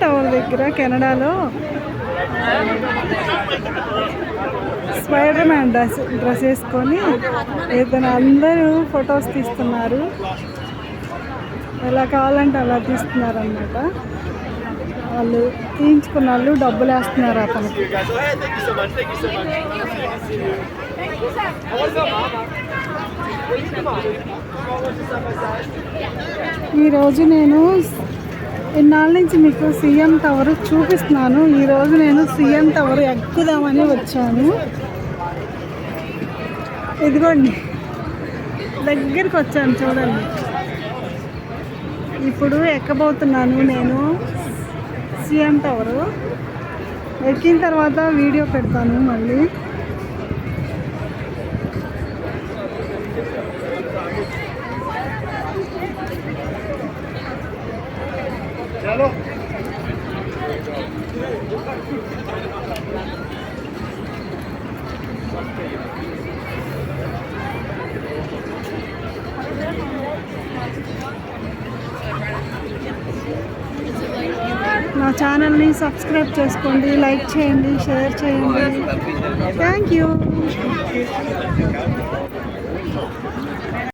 Tower దగ్గర కెనడాలో spider man dress వేసుకొని ఇతను అందరూ ఫొటోస్ తీస్తున్నారు. ఎలా కావాలంటే అలా తీస్తున్నారు అన్నమాట. వాళ్ళు తీయించుకున్న వాళ్ళు డబ్బులు వేస్తున్నారు అతనికి. ఈరోజు నేను ఇన్నాళ్ళ నుంచి మీకు సీఎం టవర్ చూపిస్తున్నాను. ఈరోజు నేను సీఎం టవర్ ఎక్కుదామని వచ్చాను. ఇదిగోండి దగ్గరికి వచ్చాను చూడండి. ఇప్పుడు ఎక్కబోతున్నాను నేను సీఎం టవర్. ఎక్కిన తర్వాత వీడియో పెడతాను మళ్ళీ. నా ఛానల్ని సబ్స్క్రైబ్ చేసుకోండి, లైక్ చేయండి, షేర్ చేయండి. Thank you.